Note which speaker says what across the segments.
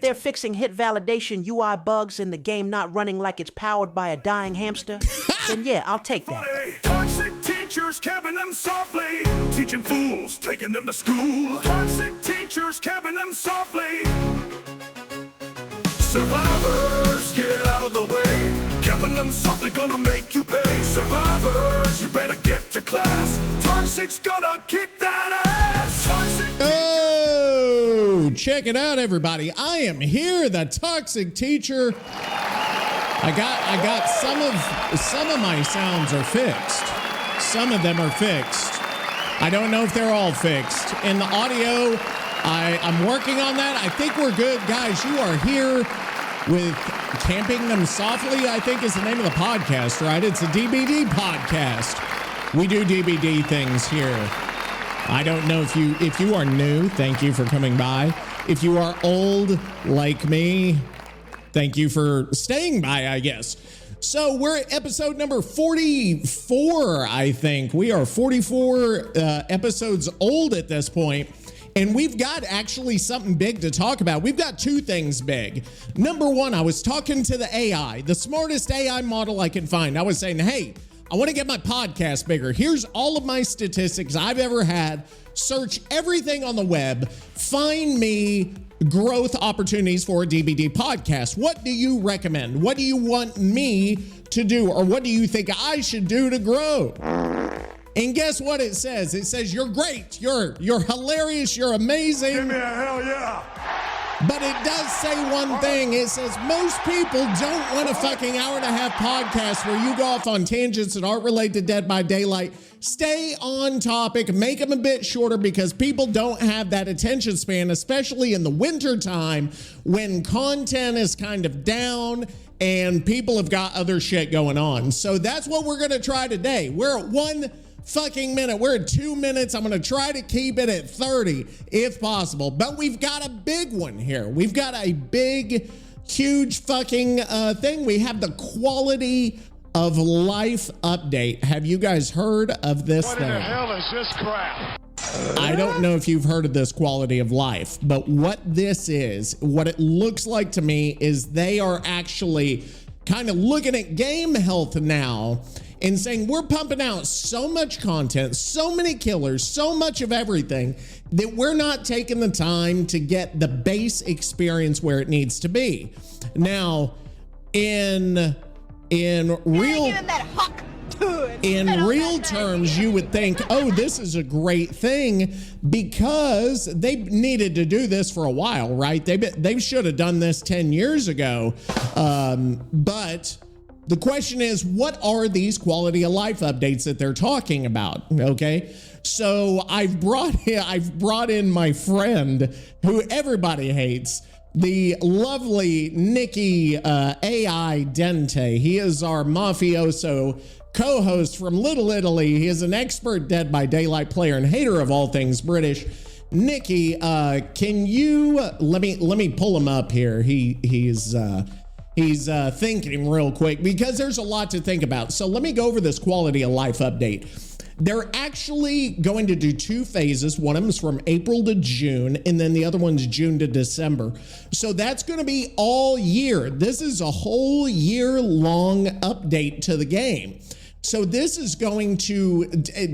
Speaker 1: they're fixing hit validation, UI bugs, and the game not running like it's powered by a dying hamster, then yeah, I'll take that.
Speaker 2: Toxic teachers capping them softly, teaching fools, taking them to school. Toxic teachers capping them softly. Survivors, get out of the way. Capping them softly, gonna make you pay. Survivors, you better get to class. Toxic's gonna kick that ass. Toxic.
Speaker 3: Oh, check it out, everybody. I am here, the toxic teacher. I got some of my sounds are fixed. Some of them are fixed. I don't know if they're all fixed. In the audio, I'm working on that. I think we're good. Guys, you are here with Camping Them Softly, I think is the name of the podcast, right? It's a DBD podcast. We do DBD things here. I don't know if you are new, thank you for coming by. If you are old like me, thank you for staying by, I guess. So we're at episode number 44, I think. We are 44 episodes old at this point. And we've got actually something big to talk about. We've got two things big. Number one, I was talking to the AI, the smartest AI model I could find. I was saying, hey, I want to get my podcast bigger. Here's all of my statistics I've ever had. Search everything on the web. Find me growth opportunities for a DBD podcast. What do you recommend? What do you want me to do? Or what do you think I should do to grow? And guess what it says? It says, you're great, you're hilarious, you're amazing.
Speaker 2: Give me a hell yeah.
Speaker 3: But it does say one thing. It says most people don't want a fucking hour-and-a-half podcast where you go off on tangents that aren't related to Dead by Daylight. Stay on topic, make them a bit shorter because people don't have that attention span, especially in the winter time when content is kind of down and people have got other shit going on. So that's what we're going to try today. We're at 1 fucking minute. We're at 2 minutes. I'm going to try to keep it at 30 if possible. But we've got a big one here. We've got a big, huge fucking thing. We have the quality of life update. Have you guys heard of this thing?
Speaker 2: What in the hell is this crap?
Speaker 3: I don't know if you've heard of this quality of life, but what this is, what it looks like to me is they are actually kind of looking at game health now and saying we're pumping out so much content, so many killers, so much of everything that we're not taking the time to get the base experience where it needs to be. Now, in real terms, you would think, oh, this is a great thing because they needed to do this for a while, right? They should have done this 10 years ago. But the question is, what are these quality of life updates that they're talking about? Okay. So I've brought in my friend who everybody hates, the lovely Nikki AI Dente. He is our mafioso co-host from Little Italy. He is an expert Dead by Daylight player and hater of all things British. Nikki, can you let me pull him up here? He's thinking real quick because there's a lot to think about. So let me go over this quality of life update. They're actually going to do two phases. One of them is from April to June, and then the other one's June to December. So that's going to be all year. This is a whole year-long update to the game. So this is going to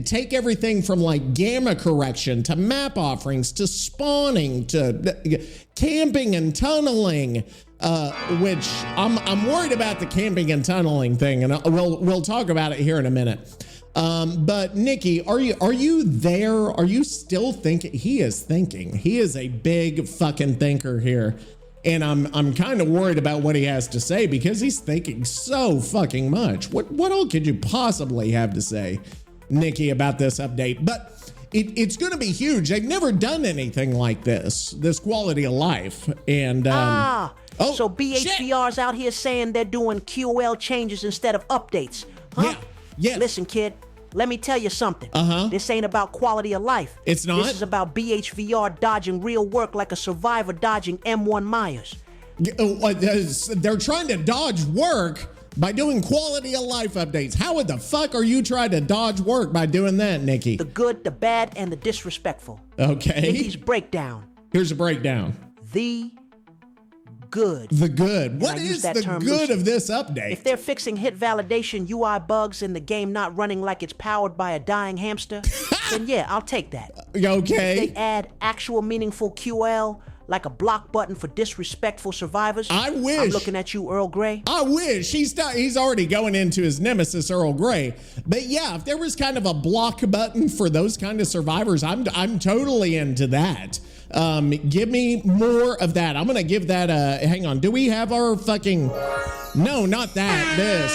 Speaker 3: take everything from like gamma correction to map offerings to spawning to camping and tunneling, which I'm worried about the camping and tunneling thing, and we'll talk about it here in a minute. But Nikki, are you there? Are you still thinking? He is thinking. He is a big fucking thinker here. And I'm kind of worried about what he has to say because he's thinking so fucking much. What all could you possibly have to say, Nikki, about this update? But it's going to be huge. They've never done anything like this quality of life. And
Speaker 1: so BHVR's out here saying they're doing QOL changes instead of updates, huh?
Speaker 3: Yeah.
Speaker 1: Listen, kid, let me tell you something. This ain't about quality of life.
Speaker 3: It's not?
Speaker 1: This is about BHVR dodging real work like a survivor dodging M1 Myers.
Speaker 3: They're trying to dodge work by doing quality of life updates. How the fuck are you trying to dodge work by doing that, Nikki?
Speaker 1: The good, the bad, and the disrespectful.
Speaker 3: Okay.
Speaker 1: Nikki's breakdown.
Speaker 3: Here's a breakdown.
Speaker 1: The good.
Speaker 3: The good.
Speaker 1: And
Speaker 3: What
Speaker 1: I use
Speaker 3: is
Speaker 1: that
Speaker 3: the
Speaker 1: term
Speaker 3: good
Speaker 1: loosely.
Speaker 3: of this update?
Speaker 1: If they're fixing hit validation UI bugs and the game not running like it's powered by a dying hamster, then yeah, I'll take that.
Speaker 3: Okay.
Speaker 1: If they add actual meaningful QL, like a block button for disrespectful survivors.
Speaker 3: I wish.
Speaker 1: I'm looking at you, Earl Grey.
Speaker 3: I wish. He's already going into his nemesis, Earl Grey. But yeah, if there was kind of a block button for those kind of survivors, I'm totally into that. Give me more of that. I'm going to give that hang on. Do we have our fucking... No, not that. This.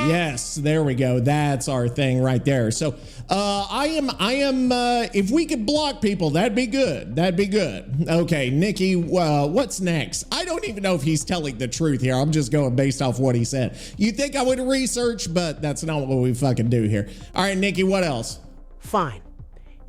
Speaker 3: Yes, there we go. That's our thing right there. So, I am, if we could block people, that'd be good. That'd be good. Okay, Nikki, what's next? I don't even know if he's telling the truth here. I'm just going based off what he said. You think I would research, but that's not what we fucking do here. All right, Nikki, what else?
Speaker 1: Fine.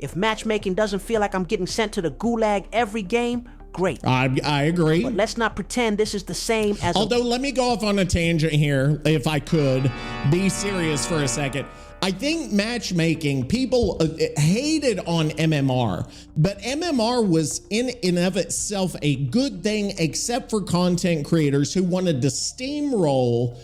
Speaker 1: If matchmaking doesn't feel like I'm getting sent to the gulag every game, great.
Speaker 3: I agree.
Speaker 1: But let's not pretend this is the same as
Speaker 3: Although, let me go off on a tangent here, if I could. Be serious for a second. I think matchmaking, people hated on MMR, but MMR was in and of itself a good thing, except for content creators who wanted to steamroll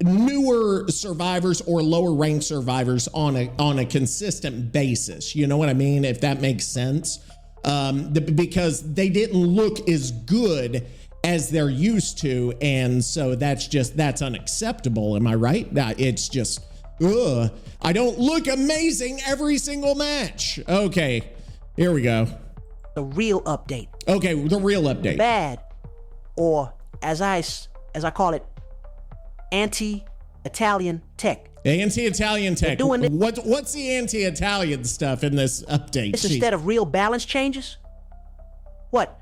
Speaker 3: newer survivors or lower ranked survivors on a consistent basis. You know what I mean? If that makes sense. Because they didn't look as good as they're used to, and so that's unacceptable. Am I right? It's just, ugh. I don't look amazing every single match. Okay, here we go.
Speaker 1: the real update.
Speaker 3: Okay, the real update.
Speaker 1: Bad, or as I call it, anti-Italian tech.
Speaker 3: Anti-Italian tech.
Speaker 1: Doing it.
Speaker 3: What's the anti-Italian stuff in this update?
Speaker 1: This instead of real balance changes? What?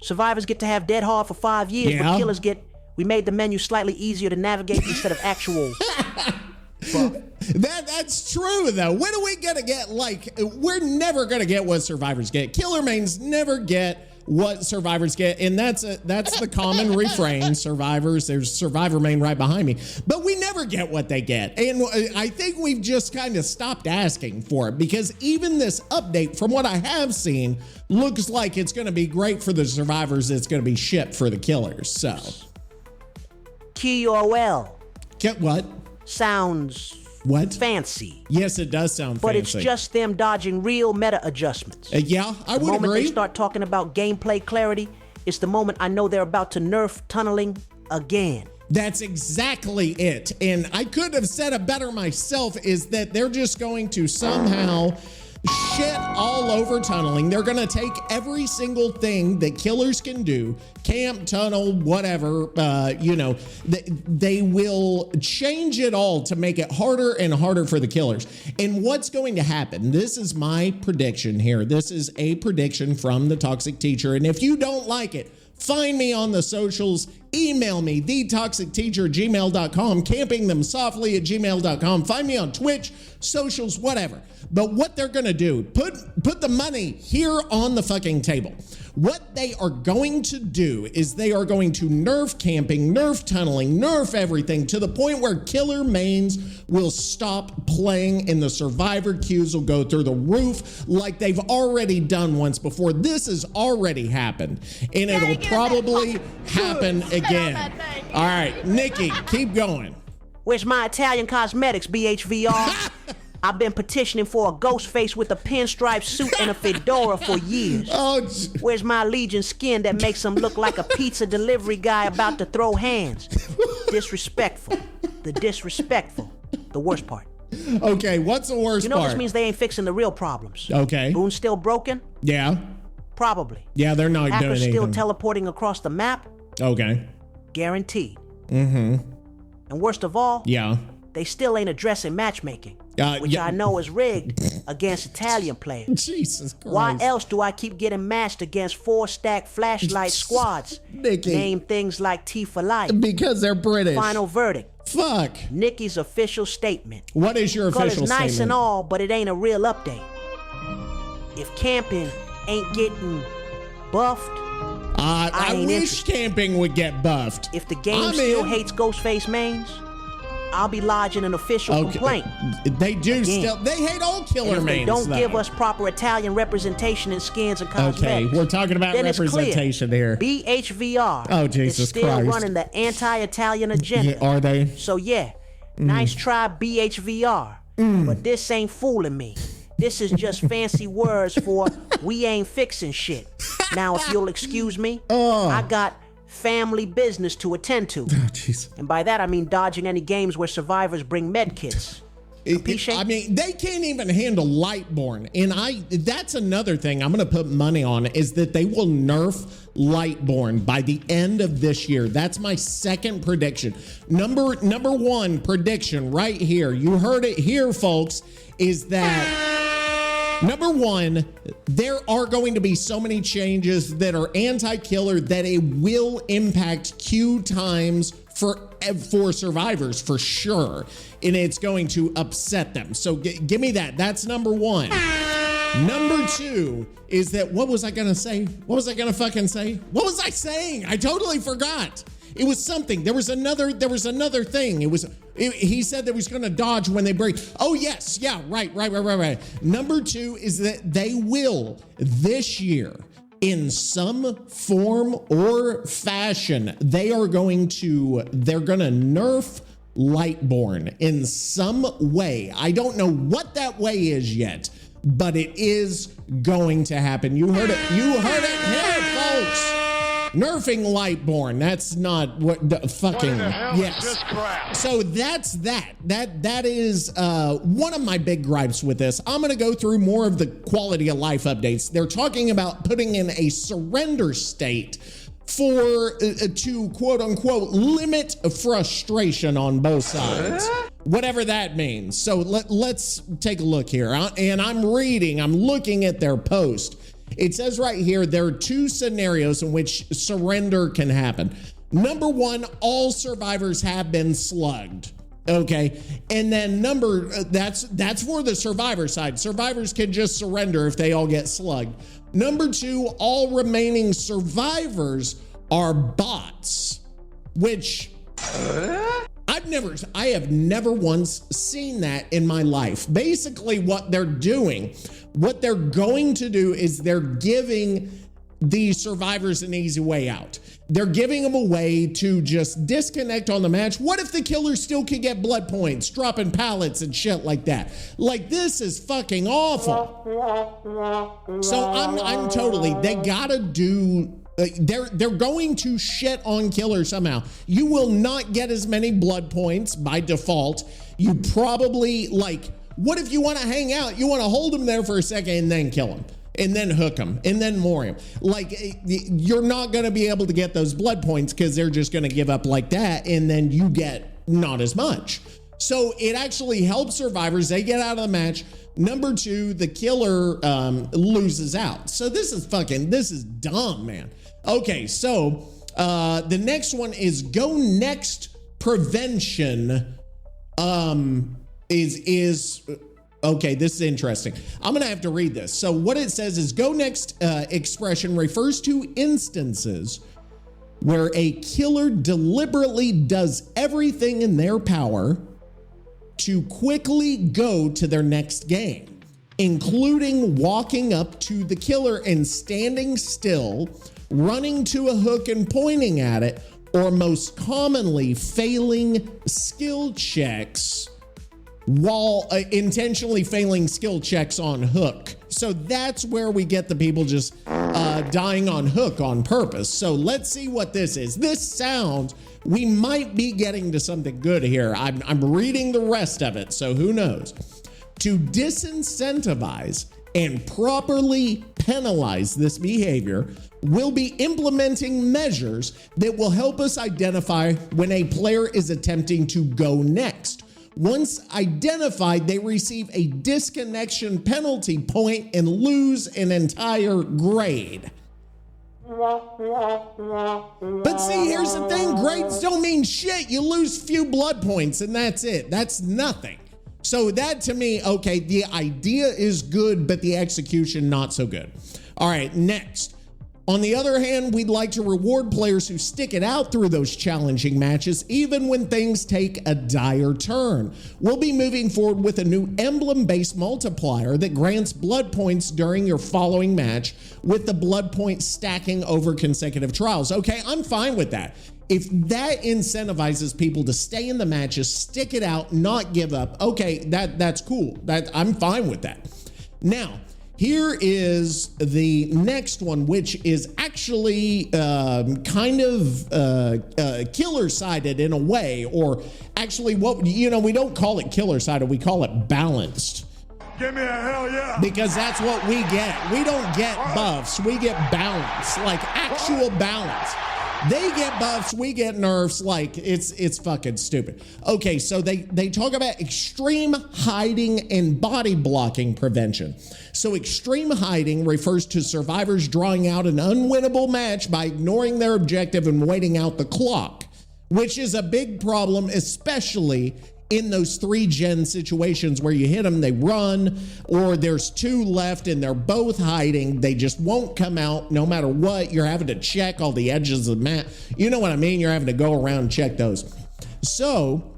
Speaker 1: Survivors get to have dead hard for 5 years, but killers we made the menu slightly easier to navigate instead of actual.
Speaker 3: That's true though. When are we gonna get, like, we're never gonna get what survivors get. Killer mains never get what survivors get, and that's the common refrain. Survivors, there's survivor main right behind me, but we never get what they get, and I think we've just kind of stopped asking for it, because even this update, from what I have seen, looks like it's going to be great for the survivors. It's going to be shit for the killers. So
Speaker 1: QOL
Speaker 3: get what
Speaker 1: sounds fancy.
Speaker 3: Yes, it does sound
Speaker 1: but
Speaker 3: fancy.
Speaker 1: It's just them dodging real meta adjustments.
Speaker 3: Yeah, I would
Speaker 1: The moment
Speaker 3: agree.
Speaker 1: they start talking about gameplay clarity, it's the moment I know they're about to nerf tunneling again.
Speaker 3: That's exactly it. And I could have said it better myself, is that they're just going to somehow shit all over tunneling. They're going to take every single thing that killers can do, camp, tunnel, whatever, they will change it all to make it harder and harder for the killers. And what's going to happen? This is my prediction here. This is a prediction from the Toxic Teacher. And if you don't like it, find me on the socials, email me, thetoxicteacher@gmail.com, campingthemsoftly@gmail.com, find me on Twitch, socials, whatever. But what they're gonna do, put the money here on the fucking table. What they are going to do is they are going to nerf camping, nerf tunneling, nerf everything, to the point where killer mains will stop playing and the survivor queues will go through the roof like they've already done once before. This has already happened, and it'll probably happen again. All right, Nikki, keep going.
Speaker 1: Where's my Italian cosmetics, BHVR? I've been petitioning for a ghostface with a pinstripe suit and a fedora for years. Where's my Legion skin that makes him look like a pizza delivery guy about to throw hands? Disrespectful. The disrespectful. The worst part.
Speaker 3: Okay, what's the worst part?
Speaker 1: This means they ain't fixing the real problems.
Speaker 3: Okay.
Speaker 1: Boon's still broken?
Speaker 3: Yeah.
Speaker 1: Probably.
Speaker 3: Yeah, they're not doing
Speaker 1: Hackers
Speaker 3: anything.
Speaker 1: still teleporting across the map?
Speaker 3: Okay.
Speaker 1: Guaranteed.
Speaker 3: Mm-hmm.
Speaker 1: And worst of all,
Speaker 3: yeah,
Speaker 1: they still ain't addressing matchmaking, which I know is rigged against Italian players.
Speaker 3: Jesus Christ.
Speaker 1: Why else do I keep getting matched against 4-stack flashlight squads?
Speaker 3: Nikki.
Speaker 1: Name things like T for life.
Speaker 3: Because they're British.
Speaker 1: Final verdict.
Speaker 3: Fuck.
Speaker 1: Nikki's official statement.
Speaker 3: What is your official
Speaker 1: statement?
Speaker 3: statement?
Speaker 1: It's nice and all, but it ain't a real update. If camping ain't getting buffed,
Speaker 3: I wish camping would get buffed.
Speaker 1: If the game still hates Ghostface mains, I'll be lodging an official complaint.
Speaker 3: They do still. They hate all killer mains.
Speaker 1: They don't give us proper Italian representation in skins and cosmetics.
Speaker 3: Okay, we're talking about representation here.
Speaker 1: BHVR is still running the anti-Italian agenda.
Speaker 3: Yeah, are they?
Speaker 1: So yeah, nice try BHVR, but this ain't fooling me. This is just fancy words for we ain't fixing shit. Now, if you'll excuse me, I got family business to attend to. And by that, I mean dodging any games where survivors bring med kits.
Speaker 3: I mean, they can't even handle Lightborn. And that's another thing I'm going to put money on is that they will nerf Lightborn by the end of this year. That's my second prediction. Number one prediction right here. You heard it here, folks, is that number one, there are going to be so many changes that are anti-killer that it will impact queue times for survivors for sure, and it's going to upset them. So give me that. That's number one. Number two is that, what was I gonna say? What was I gonna fucking say? What was I saying? I totally forgot. It was something. There was another thing. He said that he was gonna dodge when they break. Oh yes, yeah, right. Number two is that they will this year, in some form or fashion, they're gonna nerf Lightborn in some way. I don't know what that way is yet, but it is going to happen. You heard it here, folks. Nerfing Lightborn. That's not what the fucking, yes. So that's that. That is one of my big gripes with this. I'm going to go through more of the quality of life updates. They're talking about putting in a surrender state to quote unquote limit frustration on both sides. Whatever that means. So let's take a look here. And I'm looking at their post. It says right here, there are two scenarios in which surrender can happen. Number one, all survivors have been slugged. Okay. And then that's for the survivor side. Survivors can just surrender if they all get slugged. Number two, all remaining survivors are bots, which I have never once seen that in my life. Basically what they're going to do is they're giving these survivors an easy way out. They're giving them a way to just disconnect on the match. What if the killer still could get blood points, dropping pallets and shit like that? Like, this is fucking awful. So I'm totally, they gotta do, they're going to shit on killers somehow. You will not get as many blood points by default. You probably, like, what if you want to hang out? You want to hold them there for a second and then kill them, and then hook them, and then more him. Like, you're not going to be able to get those blood points because they're just going to give up like that, and then you get not as much. So it actually helps survivors. They get out of the match. Number two, the killer loses out. So this is dumb, man. Okay, so the next one is go next prevention. Okay, this is interesting. I'm gonna have to read this. So what it says is go next expression refers to instances where a killer deliberately does everything in their power to quickly go to their next game, including walking up to the killer and standing still, running to a hook and pointing at it, or most commonly failing skill checks while intentionally failing skill checks on hook. So that's where we get the people just dying on hook on purpose. So let's see what this is. This sounds, we might be getting to something good here. I'm reading the rest of it, so who knows. To disincentivize and properly penalize this behavior, we'll be implementing measures that will help us identify when a player is attempting to go next. Once identified, they receive a disconnection penalty point and lose an entire grade. But see, here's the thing, grades don't mean shit. You lose few blood points and that's it. That's nothing. So that to me, okay, the idea is good, but the execution not so good. All right, next. On the other hand, we'd like to reward players who stick it out through those challenging matches, even when things take a dire turn. We'll be moving forward with a new emblem-based multiplier that grants blood points during your following match, with the blood points stacking over consecutive trials. Okay, I'm fine with that. If that incentivizes people to stay in the matches, stick it out, not give up, okay, that's cool. I'm fine with that. Now, here is the next one, which is actually kind of killer-sided in a way, or actually we don't call it killer-sided, we call it balanced.
Speaker 2: Give me a hell yeah.
Speaker 3: Because that's what we get. We don't get buffs, we get balance, like actual balance. They get buffs, we get nerfs, like it's fucking stupid. Okay, so they talk about extreme hiding and body blocking prevention. So extreme hiding refers to survivors drawing out an unwinnable match by ignoring their objective and waiting out the clock, which is a big problem, especially in those 3-gen situations where you hit them, they run, or there's 2 left and they're both hiding. They just won't come out no matter what. You're having to check all the edges of the map. You know what I mean? You're having to go around and check those. So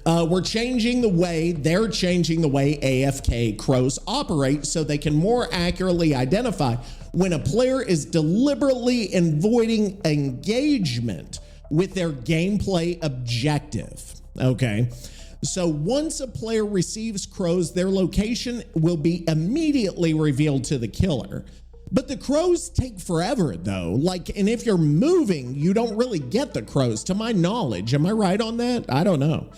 Speaker 3: they're changing the way AFK crows operate so they can more accurately identify when a player is deliberately avoiding engagement with their gameplay objective. Okay, so once a player receives crows, their location will be immediately revealed to the killer. But the crows take forever though. And if you're moving, you don't really get the crows, to my knowledge. Am I right on that? I don't know.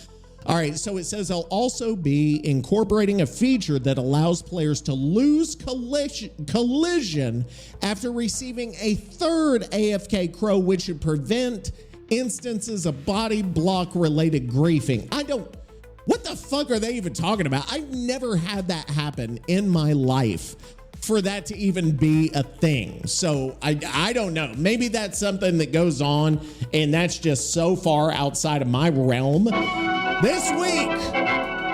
Speaker 3: All right, so it says they'll also be incorporating a feature that allows players to lose collision after receiving a third AFK crow, which should prevent instances of body block related griefing. What the fuck are they even talking about? I've never had that happen in my life for that to even be a thing. So I don't know. Maybe that's something that goes on and that's just so far outside of my realm. This week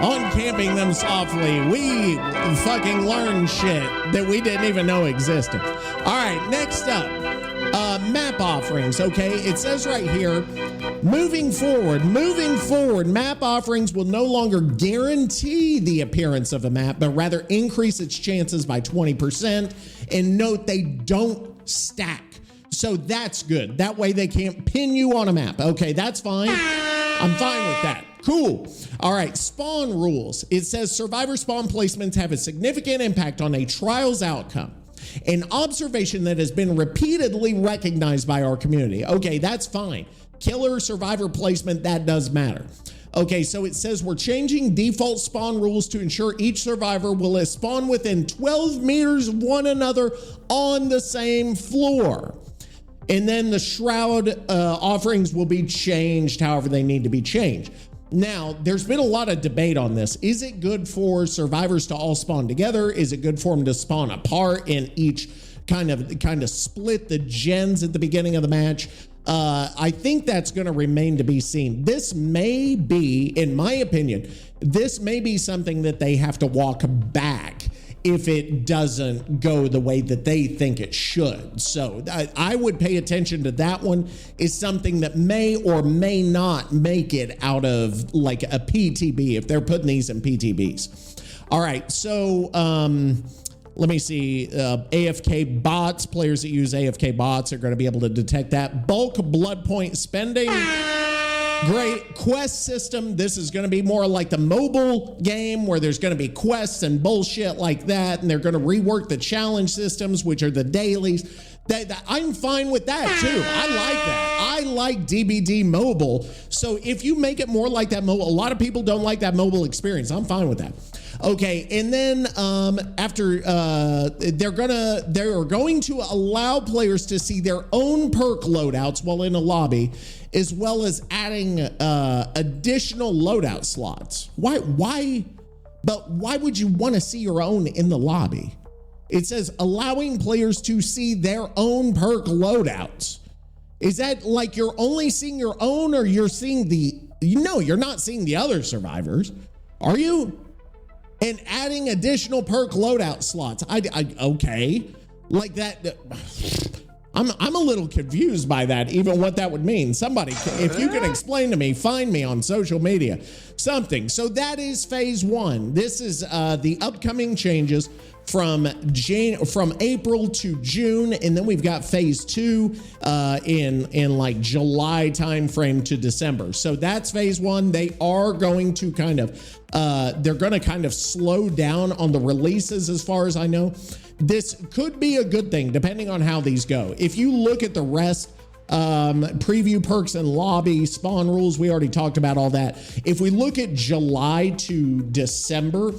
Speaker 3: on Camping Them Softly, we fucking learned shit that we didn't even know existed. All right, next up. Map offerings, okay? It says right here, moving forward, map offerings will no longer guarantee the appearance of a map, but rather increase its chances by 20%. And note, they don't stack. So that's good. That way they can't pin you on a map. Okay, that's fine. I'm fine with that. Cool. All right, spawn rules. It says survivor spawn placements have a significant impact on a trial's outcome. An observation that has been repeatedly recognized by our community. Okay, that's fine. Killer survivor placement, that does matter. Okay, so it says we're changing default spawn rules to ensure each survivor will spawn within 12 meters of one another on the same floor. And then the shroud offerings will be changed however they need to be changed. Now, there's been a lot of debate on this. Is it good for survivors to all spawn together? Is it good for them to spawn apart and each kind of split the gens at the beginning of the match? I think that's going to remain to be seen. This may be, in my opinion, this may be something that they have to walk back if it doesn't go the way that they think it should. So I would pay attention to that one. Is something that may or may not make it out of like a PTB if they're putting these in PTBs. All right, so let me see. AFK bots, players that use AFK bots are going to be able to detect that. Bulk blood point spending. Great quest system. This is going to be more like the mobile game where there's going to be quests and bullshit like that. And they're going to rework the challenge systems, which are the dailies. I'm fine with that too. I like that. I like DBD mobile. So if you make it more like that mobile, a lot of people don't like that mobile experience. I'm fine with that. Okay, and then after they're going to allow players to see their own perk loadouts while in a lobby, as well as adding additional loadout slots. Why would you want to see your own in the lobby? It says allowing players to see their own perk loadouts. Is that like you're only seeing your own, or you're seeing you're not seeing the other survivors, are you? And adding additional perk loadout slots. Okay. Like that. I'm a little confused by that, even what that would mean. Somebody, if you can explain to me, find me on social media, something. So that is phase one. This is the upcoming changes from April to June, and then we've got phase two in like July timeframe to December. So that's phase one. They are going to kind of slow down on the releases, as far as I know. This could be a good thing depending on how these go. If you look at the rest, preview perks and lobby, spawn rules, we already talked about all that. If we look at July to December,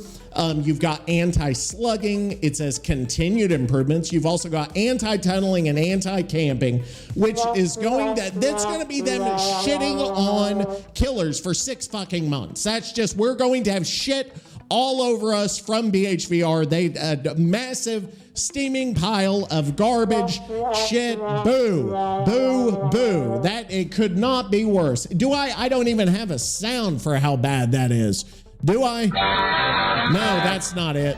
Speaker 3: you've got anti-slugging. It says continued improvements. You've also got anti-tunneling and anti-camping, which is that's going to be them shitting on killers for 6 fucking months. That's just, we're going to have shit all over us from BHVR. A massive steaming pile of garbage, shit, boo, boo, boo. That, it could not be worse. I don't even have a sound for how bad that is. Do I? No, that's not it.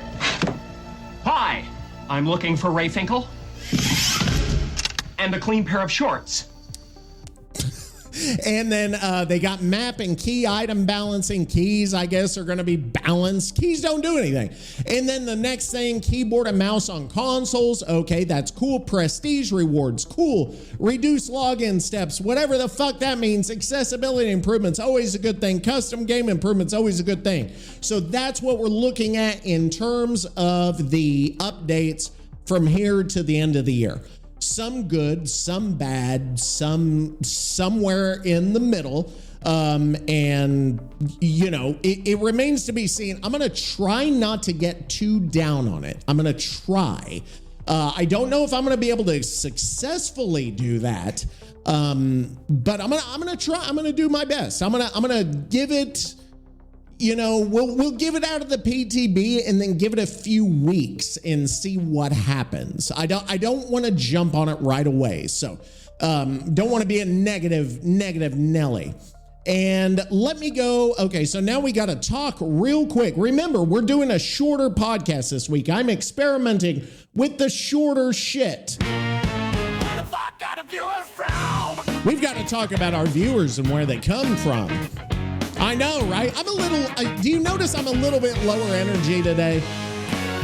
Speaker 4: Hi, I'm looking for Ray Finkel and a clean pair of shorts.
Speaker 3: And then they got map and key item balancing. Keys, I guess, are going to be balanced. Keys don't do anything. And then the next thing, keyboard and mouse on consoles. Okay, that's cool. Prestige rewards. Cool. Reduce login steps. Whatever the fuck that means. Accessibility improvements, always a good thing. Custom game improvements, always a good thing. So that's what we're looking at in terms of the updates from here to the end of the year. Some good, some bad, some somewhere in the middle. And, you know, it remains to be seen. I'm going to try not to get too down on it. I'm going to try. I don't know if I'm going to be able to successfully do that. But I'm going to try. I'm going to do my best. I'm going to give it, you know, we'll give it out of the PTB and then give it a few weeks and see what happens. I don't want to jump on it right away. So, don't want to be a negative Nelly. And let me go. Okay, so now we got to talk real quick. Remember, we're doing a shorter podcast this week. I'm experimenting with the shorter shit. We've got to talk about our viewers and where they come from. I know, right? Do you notice I'm a little bit lower energy today?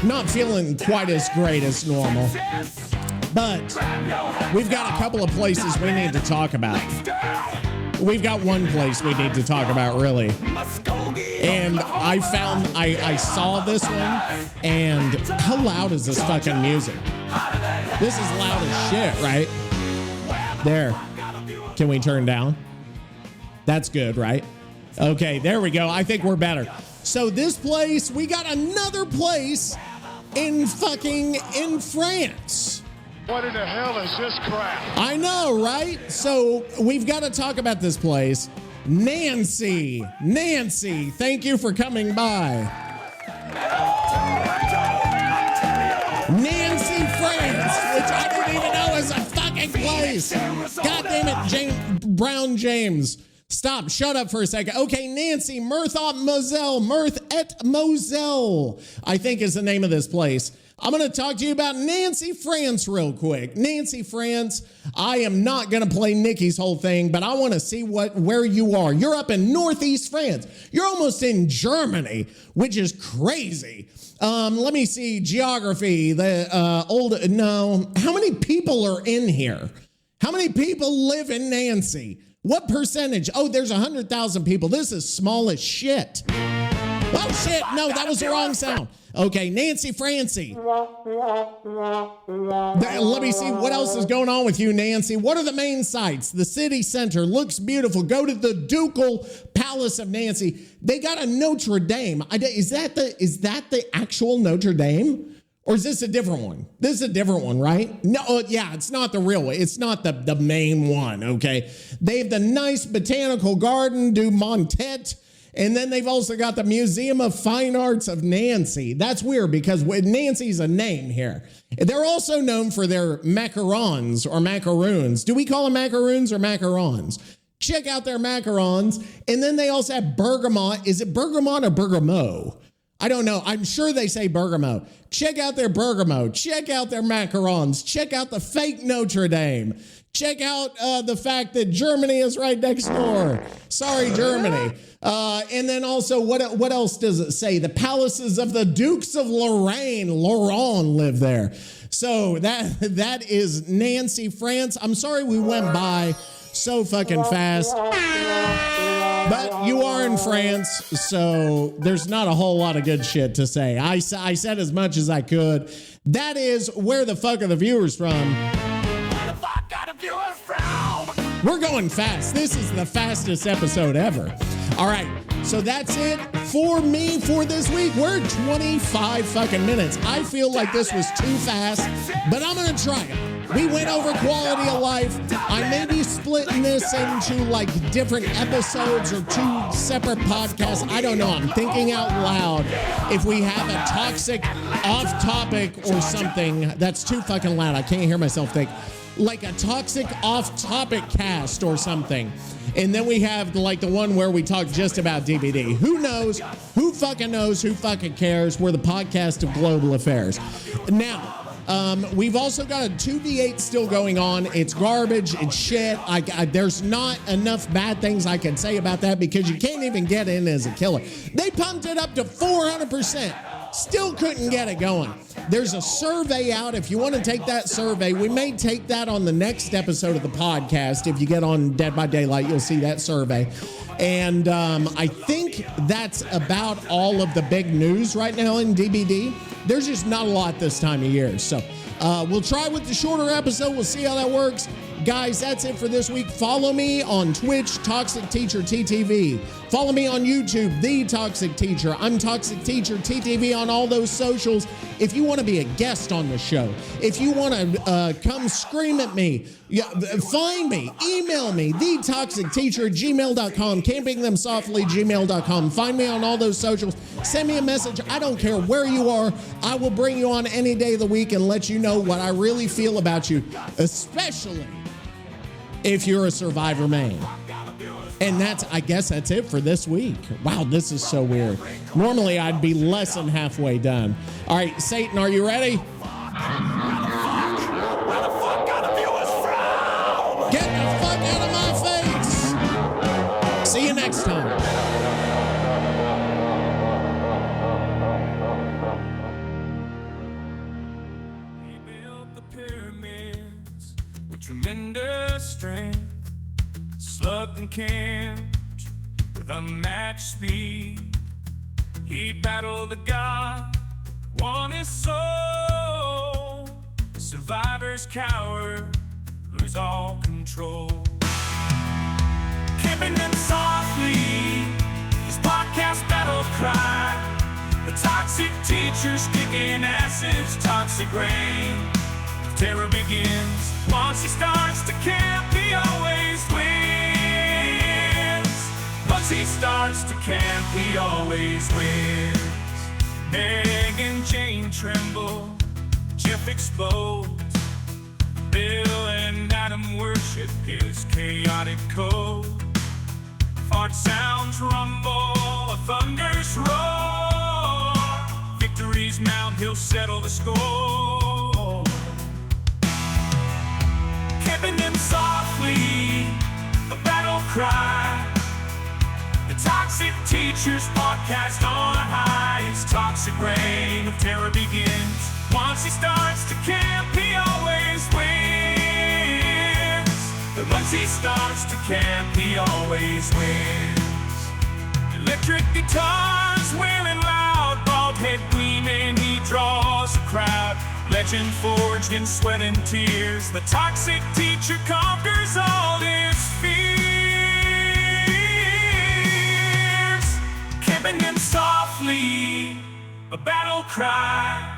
Speaker 3: Not feeling quite as great as normal. But we've got a couple of places we need to talk about. We've got one place we need to talk about, really. And I saw this one, and how loud is this fucking music? This is loud as shit, right? There. Can we turn down? That's good, right? Okay, there we go. I think we're better. So this place, we got another place in France.
Speaker 5: What in the hell is this crap?
Speaker 3: I know, right? So we've got to talk about this place. Nancy, thank you for coming by. Nancy, France, which I didn't even know is a fucking place. God damn it, Brown James. Stop, shut up for a second. Okay, Nancy, Meurthe et Moselle, I think is the name of this place. I'm going to talk to you about Nancy, France real quick. Nancy, France, I am not going to play Nikki's whole thing, but I want to see where you are. You're up in Northeast France. You're almost in Germany, which is crazy. Let me see, geography, how many people are in here? How many people live in Nancy? What percentage? Oh, there's 100,000 people. This is small as shit. Oh, shit. No, that was the wrong sound. Okay, Nancy Francie. Let me see what else is going on with you, Nancy. What are the main sites? The city center looks beautiful. Go to the Ducal Palace of Nancy. They got a Notre Dame. Is that the actual Notre Dame? Or is this a different one? This is a different one, right? No, yeah, it's not the real one. It's not the main one, okay? They have the nice botanical garden du Montet, and then they've also got the Museum of Fine Arts of Nancy. That's weird because Nancy's a name here. They're also known for their macarons or macaroons. Do we call them macaroons or macarons? Check out their macarons. And then they also have bergamot. Is it bergamot or bergamot? I don't know. I'm sure they say Bergamo. Check out their Bergamo. Check out their macarons. Check out the fake Notre Dame. Check out the fact that Germany is right next door. Sorry, Germany. And then also, what else does it say? The palaces of the Dukes of Lorraine live there. So that is Nancy, France. I'm sorry we went by so fucking fast. But you are in France, so there's not a whole lot of good shit to say. I said as much as I could. That is Where the Fuck Are the Viewers From?
Speaker 2: Where the fuck are the viewers from?
Speaker 3: We're going fast. This is the fastest episode ever. All right, so that's it for me for this week. We're at 25 fucking minutes. I feel like this was too fast, but I'm gonna try it. We went over quality of life. I may be splitting this into like different episodes or 2 separate podcasts. I don't know. I'm thinking out loud. If we have a toxic off topic or something, that's too fucking loud. I can't hear myself think. Like a toxic off topic cast or something. And then we have like the one where we talk just about DVD. Who knows? Who fucking knows? Who fucking cares? We're the podcast of global affairs. Now, we've also got a 2v8 still going on. It's garbage. It's shit. There's not enough bad things I can say about that because you can't even get in as a killer. They pumped it up to 400%. Still couldn't get it going. There's a survey out. If you want to take that survey, we may take that on the next episode of the podcast. If you get on Dead by Daylight, you'll see that survey. And I think that's about all of the big news right now in DBD. There's just not a lot this time of year. So we'll try with the shorter episode. We'll see how that works. Guys, that's it for this week. Follow me on Twitch, Toxic Teacher TTV. Follow me on YouTube, The Toxic Teacher. I'm Toxic Teacher TTV on all those socials. If you want to be a guest on the show, if you want to come scream at me, find me, email me, thetoxicteacher@gmail.com, campingthemsoftly@gmail.com. Find me on all those socials. Send me a message. I don't care where you are. I will bring you on any day of the week and let you know what I really feel about you, especially if you're a Survivor main. And I guess that's it for this week. Wow, this is so weird. Normally, I'd be less than halfway done. All right, Satan, are you ready?
Speaker 2: Where the fuck are the viewers from?
Speaker 3: Get the fuck out of my face! See you next time.
Speaker 2: He built the pyramids with tremendous strength. Slugged and camped with unmatched speed. He battled a god, won his soul. Survivors cower, lose all control. Camping them softly, his podcast battle cry. The toxic teacher's kicking asses, toxic rain. Terror begins once he starts to camp. He always wins. Once he starts to camp, he always wins. Meg and Jane tremble, Jeff explodes. Bill and Adam worship his chaotic code. Fart sounds rumble, a thunder's roar. Victory's mount, he'll settle the score. Camping them softly, a battle cry. The Toxic Teachers podcast on high. His toxic reign of terror begins. Once he starts to camp, he always wins. But once he starts to camp, he always wins. Electric guitars wailing loud, bald head gleaming, he draws a crowd. Legend forged in sweat and tears, the Toxic Teacher conquers all his fears. Camping him softly, a battle cry.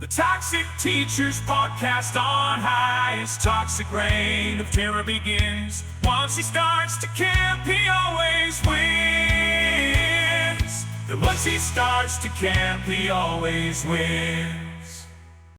Speaker 2: The Toxic Teacher's podcast on high. His toxic reign of terror begins. Once he starts to camp, he always wins. But once he starts to camp, he always wins.